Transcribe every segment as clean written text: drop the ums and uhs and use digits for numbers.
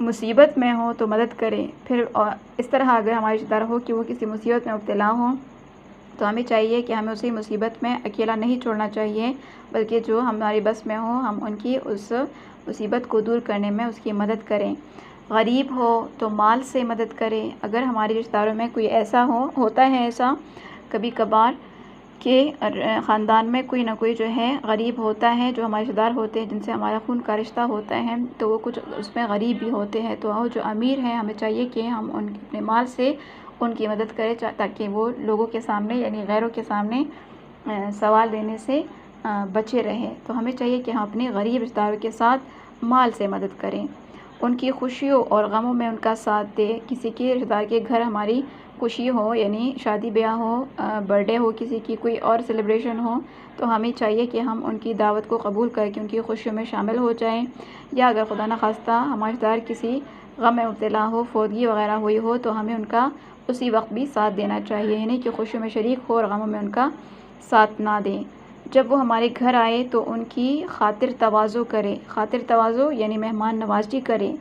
مصیبت میں ہوں تو مدد کریں. پھر اس طرح اگر ہمارے رشتہ دار ہو کہ وہ کسی مصیبت میں مبتلا ہوں تو ہمیں چاہیے کہ ہمیں اسی مصیبت میں اکیلا نہیں چھوڑنا چاہیے، بلکہ جو ہماری بس میں ہو ہم ان کی اس مصیبت کو دور کرنے میں اس کی مدد کریں. غریب ہو تو مال سے مدد کریں. اگر ہمارے رشتہ داروں میں کوئی ایسا ہوتا ہے ایسا کبھی کبھار کہ خاندان میں کوئی نہ کوئی جو ہے غریب ہوتا ہے، جو ہمارے رشتہ دار ہوتے ہیں جن سے ہمارا خون کا رشتہ ہوتا ہے، تو وہ کچھ اس میں غریب بھی ہوتے ہیں، تو جو امیر ہیں ہمیں چاہیے کہ ہم اپنے مال سے ان کی مدد کریں تاکہ وہ لوگوں کے سامنے یعنی غیروں کے سامنے سوال دینے سے بچے رہیں. تو ہمیں چاہیے کہ ہم اپنے غریب رشتہ داروں کے ساتھ مال سے مدد کریں، ان کی خوشیوں اور غموں میں ان کا ساتھ دیں. کسی کے رشتہ دار کے گھر ہماری خوشی ہو یعنی شادی بیاہ ہو، برتھ ڈے ہو، کسی کی کوئی اور سیلیبریشن ہو، تو ہمیں چاہیے کہ ہم ان کی دعوت کو قبول کر کے ان کی خوشیوں میں شامل ہو جائیں. یا اگر خدا نخواستہ ہمارے رشتہ دار کسی غم میں مبتلا ہو، فوتگی وغیرہ ہوئی ہو، تو ہمیں ان کا اسی وقت بھی ساتھ دینا چاہیے، یعنی کہ خوشیوں میں شریک ہو اور غموں میں ان کا ساتھ نہ دیں. جب وہ ہمارے گھر آئے تو ان کی خاطر تواضع کریں. خاطر تواضع یعنی مہمان نوازی کریں.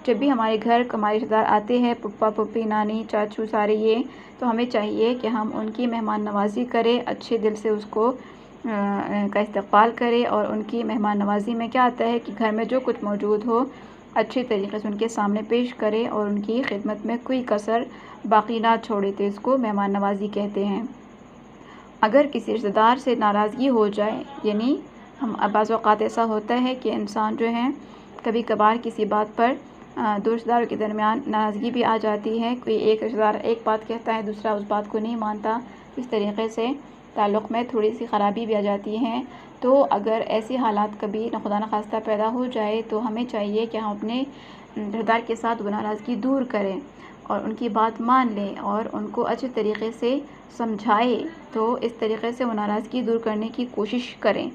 جب بھی ہمارے گھر ہمارے رشتہ دار آتے ہیں، پھپھا پھوپھی، نانی چاچو سارے یہ، تو ہمیں چاہیے کہ ہم ان کی مہمان نوازی کریں، اچھے دل سے اس کو کا استقبال کریں. اور ان کی مہمان نوازی میں کیا آتا ہے کہ گھر میں جو کچھ موجود ہو اچھے طریقے سے ان کے سامنے پیش کریں اور ان کی خدمت میں کوئی کسر باقی نہ چھوڑے، تو اس کو مہمان نوازی کہتے ہیں. اگر کسی رشتہ دار سے ناراضگی ہو جائے، یعنی بعض اوقات ایسا ہوتا ہے کہ انسان جو ہے کبھی کبھار کسی بات پر دو رشتہ داروں کے درمیان ناراضگی بھی آ جاتی ہے، کوئی ایک رشتہ دار ایک بات کہتا ہے دوسرا اس بات کو نہیں مانتا، اس طریقے سے تعلق میں تھوڑی سی خرابی بھی آ جاتی ہے. تو اگر ایسی حالات کبھی خدا نخواستہ پیدا ہو جائے تو ہمیں چاہیے کہ ہم اپنے رشتہ دار کے ساتھ وہ ناراضگی دور کریں اور ان کی بات مان لیں اور ان کو اچھے طریقے سے سمجھائیں. تو اس طریقے سے وہ ناراضگی دور کرنے کی کوشش کریں.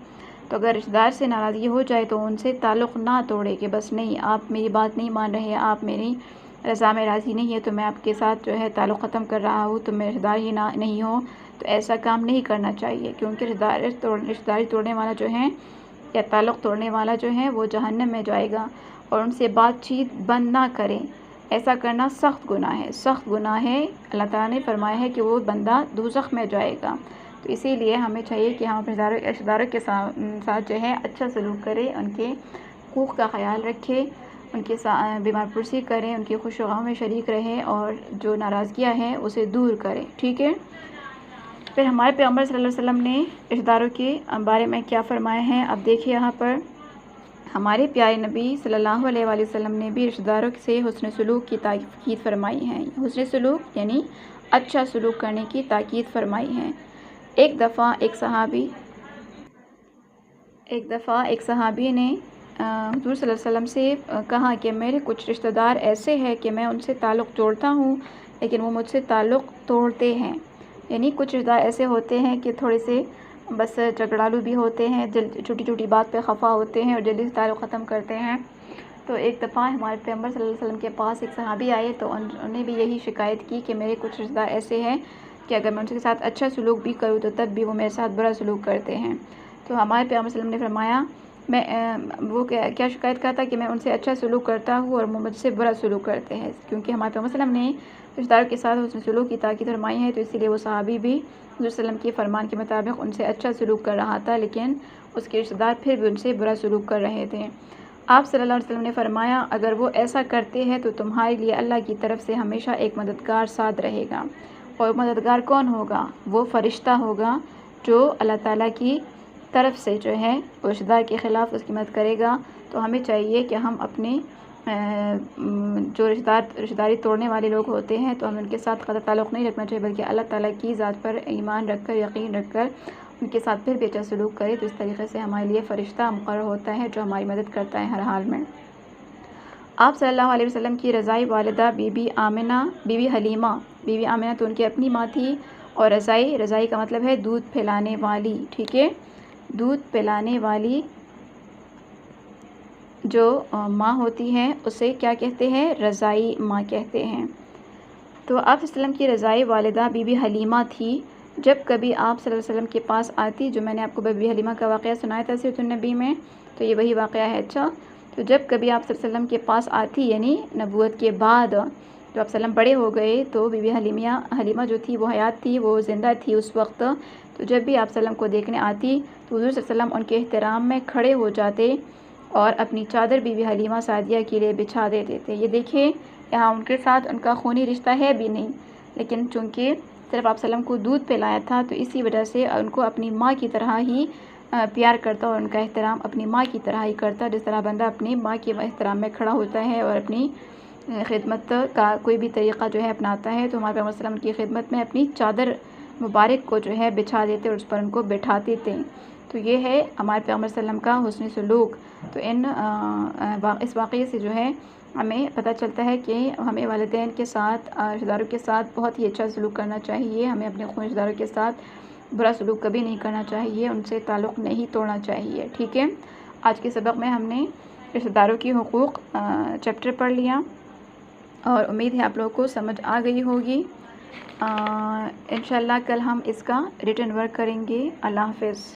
تو اگر رشتہ دار سے ناراضگی ہو جائے تو ان سے تعلق نہ توڑے کہ بس نہیں آپ میری بات نہیں مان رہے، آپ میری رضا میں راضی نہیں ہے تو میں آپ کے ساتھ جو ہے تعلق ختم کر رہا ہوں، تو میں رشتہ دار ہی نہیں ہوں. تو ایسا کام نہیں کرنا چاہیے، کیونکہ رشتہ داری توڑنے والا جو ہے یا تعلق توڑنے والا جو ہے وہ جہنم میں جائے گا. اور ان سے بات چیت بند نہ کریں. ایسا کرنا سخت گناہ ہے، سخت گناہ ہے. اللہ تعالیٰ نے فرمایا ہے کہ وہ بندہ دوزخ میں جائے گا. تو اسی لیے ہمیں چاہیے کہ ہم اپنے رشتہ داروں کے ساتھ جو ہے اچھا سلوک کریں، ان کے حقوق کا خیال رکھیں، ان کے بیمار پرسی کریں، ان کی خوش و غم میں شریک رہیں اور جو ناراضگیاں ہیں اسے دور کریں. ٹھیک ہے. پھر ہمارے پیغمبر صلی اللہ علیہ وسلم نے رشتہ داروں کے بارے میں کیا فرمایا ہے، اب دیکھیے یہاں پر ہمارے پیارے نبی صلی اللہ علیہ وآلہ وسلم نے بھی رشتہ داروں سے حسن سلوک کی تاکید فرمائی ہے. حسن سلوک یعنی اچھا سلوک کرنے کی تاکید فرمائی ہے. ایک دفعہ ایک صحابی نے حضور صلی اللہ علیہ وسلم سے کہا کہ میرے کچھ رشتہ دار ایسے ہیں کہ میں ان سے تعلق جوڑتا ہوں لیکن وہ مجھ سے تعلق توڑتے ہیں. یعنی کچھ رشتہ دار ایسے ہوتے ہیں کہ تھوڑے سے بس جھگڑالو بھی ہوتے ہیں، چھوٹی چھوٹی بات پہ خفا ہوتے ہیں اور جلدی سے تعلق ختم کرتے ہیں. تو ایک دفعہ ہمارے پیغمبر صلی اللہ علیہ وسلم کے پاس ایک صحابی آئے تو انہوں نے بھی یہی شکایت کی کہ میرے کچھ رشتہ دار ایسے ہیں کہ اگر میں ان کے ساتھ اچھا سلوک بھی کروں تو تب بھی وہ میرے ساتھ برا سلوک کرتے ہیں. تو ہمارے پیغمبر صلی اللہ علیہ وسلم نے فرمایا وہ کیا شکایت کرتا کہ میں ان سے اچھا سلوک کرتا ہوں اور وہ مجھ سے برا سلوک کرتے ہیں. کیونکہ ہمارے پیغمبر صلی اللہ علیہ وسلم نے رشتہ داروں کے ساتھ حسن سلوک کی تاکید فرمائی ہے، تو اسی لیے وہ صحابی بھی حضور صلی اللہ علیہ وسلم کے فرمان کے مطابق ان سے اچھا سلوک کر رہا تھا، لیکن اس کے رشتہ دار پھر بھی ان سے برا سلوک کر رہے تھے. آپ صلی اللہ علیہ وسلم نے فرمایا اگر وہ ایسا کرتے ہیں تو تمہارے لیے اللہ کی طرف سے ہمیشہ ایک مددگار ساتھ رہے گا. اور مددگار کون ہوگا؟ وہ فرشتہ ہوگا جو اللہ تعالیٰ کی طرف سے جو ہے رشتہ دار کے خلاف اس کی مدد کرے گا. تو ہمیں چاہیے کہ ہم اپنے جو رشتہ داری توڑنے والے لوگ ہوتے ہیں تو ہمیں ان کے ساتھ قطع تعلق نہیں رکھنا چاہیے، بلکہ اللہ تعالیٰ کی ذات پر ایمان رکھ کر یقین رکھ کر ان کے ساتھ پھر بھی اچھا سلوک کرے. تو اس طریقے سے ہمارے لیے فرشتہ مقرر ہوتا ہے جو ہماری مدد کرتا ہے ہر حال میں. آپ صلی اللہ علیہ وسلم کی رضائی والدہ بی بی حلیمہ تو ان کی اپنی ماں تھی، اور رضائی کا مطلب ہے دودھ پلانے والی. ٹھیک ہے. دودھ پلانے والی جو ماں ہوتی ہے اسے کیا کہتے ہیں؟ رضائی ماں کہتے ہیں. تو آپ صلی اللہ علیہ وسلم کی رضائی والدہ بی بی حلیمہ تھی. جب کبھی آپ صلی اللہ علیہ وسلم کے پاس آتی، جو میں نے آپ کو بی بی حلیمہ کا واقعہ سنایا تھا سیرۃ النبی میں، تو یہ وہی واقعہ ہے. اچھا، تو جب کبھی آپ صلی اللہ علیہ وسلم کے پاس آتی، یعنی نبوت کے بعد جو آپ صلی اللہ علیہ وسلم بڑے ہو گئے، تو بی بی حلیمہ جو تھی وہ حیات تھی، وہ زندہ تھی اس وقت، تو جب بھی آپ صلی اللہ علیہ وسلم کو دیکھنے آتی تو حضور صلی اللہ علیہ وسلم ان کے احترام میں کھڑے ہو جاتے اور اپنی چادر بی بی حلیمہ سعدیہ کے لیے بچھا دیتے تھے۔ یہ دیکھیں یہاں ان کے ساتھ ان کا خونی رشتہ ہے بھی نہیں، لیکن چونکہ صرف آپ صلی اللہ علیہ وسلم کو دودھ پلایا تھا تو اسی وجہ سے ان کو اپنی ماں کی طرح ہی پیار کرتا اور ان کا احترام اپنی ماں کی طرح ہی کرتا، جس طرح بندہ اپنی ماں کے احترام میں کھڑا ہوتا ہے اور اپنی خدمت کا کوئی بھی طریقہ جو ہے اپناتا ہے، تو ہمارے پیغمبر صلی اللہ علیہ وسلم کی خدمت میں اپنی چادر مبارک کو جو ہے بچھا دیتے اور اس پر ان کو بٹھاتے تھے۔ تو یہ ہے ہمارے پیغمبر صلی اللہ علیہ وسلم کا حسن سلوک۔ تو اس واقعے سے جو ہے ہمیں پتہ چلتا ہے کہ ہمیں والدین کے ساتھ، رشتہ داروں کے ساتھ بہت ہی اچھا سلوک کرنا چاہیے، ہمیں اپنے خون رشتہ داروں کے ساتھ برا سلوک کبھی نہیں کرنا چاہیے، ان سے تعلق نہیں توڑنا چاہیے، ٹھیک ہے۔ آج کے سبق میں ہم نے رشتہ داروں کی حقوق چیپٹر پڑھ لیا اور امید ہے آپ لوگوں کو سمجھ آ گئی ہوگی۔ انشاءاللہ کل ہم اس کا ریٹن ورک کریں گے۔ اللہ حافظ۔